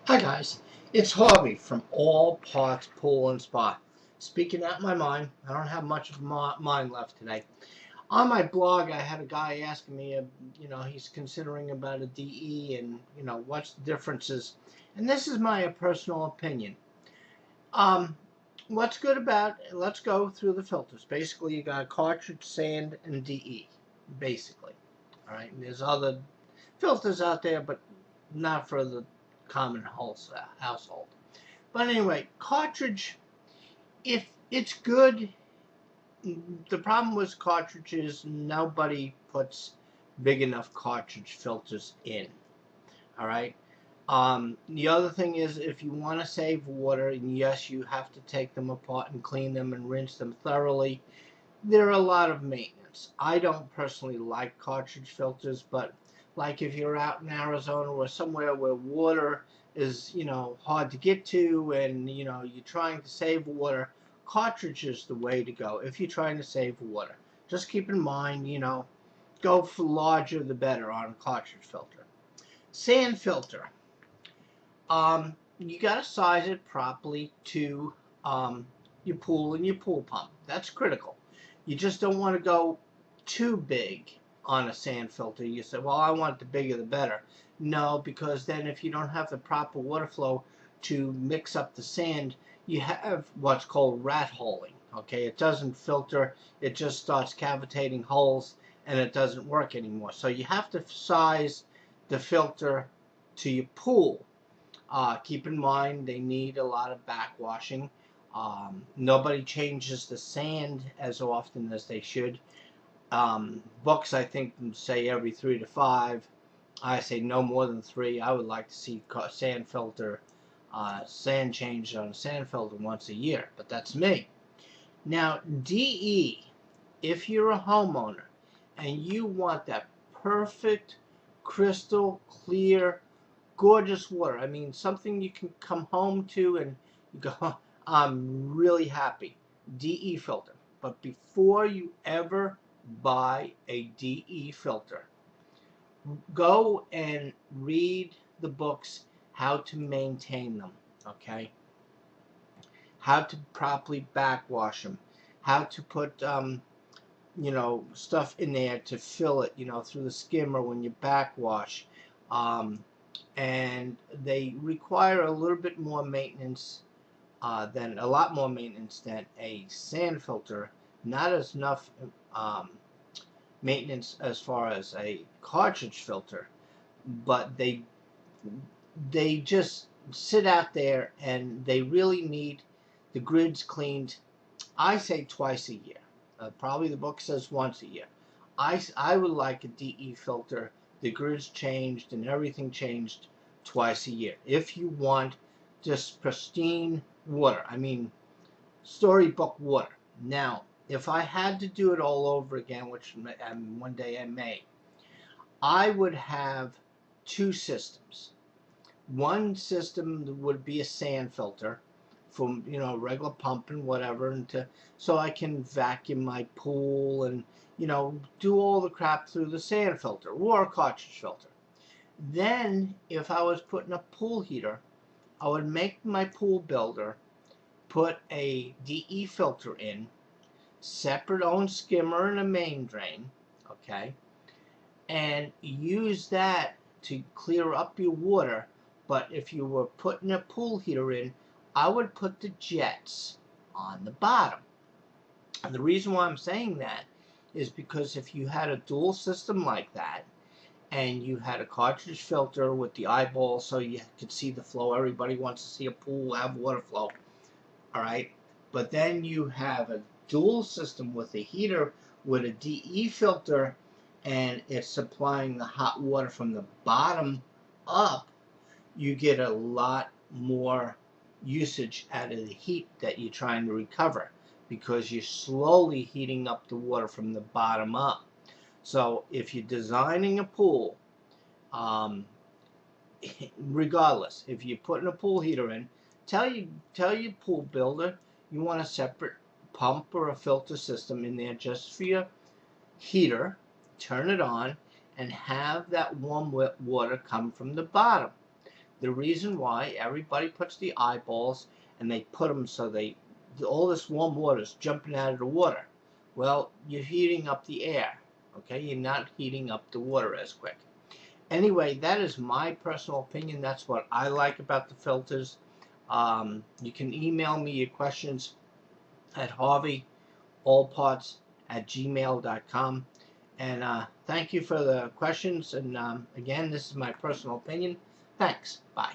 Hi guys, it's Harvey from All Parts Pool and Spa. Speaking out my mind, I don't have much of mine left today. On my blog, I had a guy asking me, he's considering about a DE and, what's the differences. And this is my personal opinion. Um, what's good about, let's go through the filters. Basically, you got cartridge, sand, and DE, basically. All right, and there's other filters out there, but not for the common household. But anyway, cartridge, if it's good, the problem with cartridges, nobody puts big enough cartridge filters in. All right. The other thing is, if you want to save water, and yes, you have to take them apart and clean them and rinse them thoroughly. There are a lot of maintenance. I don't personally like cartridge filters, but like if you're out in Arizona or somewhere where water is, hard to get to and, you're trying to save water, cartridge is the way to go if you're trying to save water. Just keep in mind, go for larger the better on a cartridge filter. Sand filter. You got to size it properly to your pool and your pool pump. That's critical. You just don't want to go too big on a sand filter. You say, well, I want the bigger the better. No, because then if you don't have the proper water flow to mix up the sand, you have what's called rat holing. Okay, it doesn't filter, it just starts cavitating holes and it doesn't work anymore. So you have to size the filter to your pool. Keep in mind they need a lot of backwashing. Nobody changes the sand as often as they should. Books, I think, say every 3 to 5. I say no more than 3. I would like to see sand changed on a sand filter once a year, but that's me. Now, DE, if you're a homeowner and you want that perfect, crystal clear, gorgeous water. I mean, something you can come home to and you go, I'm really happy. DE filter. But before you ever buy a DE filter, go and read the books how to maintain them, okay? How to properly backwash them, how to put stuff in there to fill it, through the skimmer when you backwash. And they require a little bit more maintenance than a lot more maintenance than a sand filter. Not as enough maintenance as far as a cartridge filter, but they just sit out there and they really need the grids cleaned. I say twice a year. Probably the book says once a year. I would like a DE filter, the grids changed and everything changed twice a year. If you want just pristine water, I mean storybook water. Now, if I had to do it all over again, which one day I may, I would have 2 systems. One system would be a sand filter from regular pump and whatever, and so I can vacuum my pool and do all the crap through the sand filter or a cartridge filter. Then if I was putting a pool heater, I would make my pool builder put a DE filter in, separate own skimmer and a main drain, okay, and use that to clear up your water. But if you were putting a pool heater in, I would put the jets on the bottom. And the reason why I'm saying that is because if you had a dual system like that, and you had a cartridge filter with the eyeball so you could see the flow, everybody wants to see a pool have water flow, all right? But then you have a dual system with a heater with a DE filter, and it's supplying the hot water from the bottom up. You get a lot more usage out of the heat that you're trying to recover because you're slowly heating up the water from the bottom up. So if you're designing a pool, regardless, if you're putting a pool heater in, tell your pool builder you want a separate pump or a filter system in there just for your heater. Turn it on and have that warm wet water come from the bottom. the reason why everybody puts the eyeballs, and they put them so all this warm water is jumping out of the water. Well, you're heating up the air, okay? You're not heating up the water as quick. Anyway, that is my personal opinion. That's what I like about the filters. You can email me your questions at harveyallparts@gmail.com. And thank you for the questions. And again, this is my personal opinion. Thanks. Bye.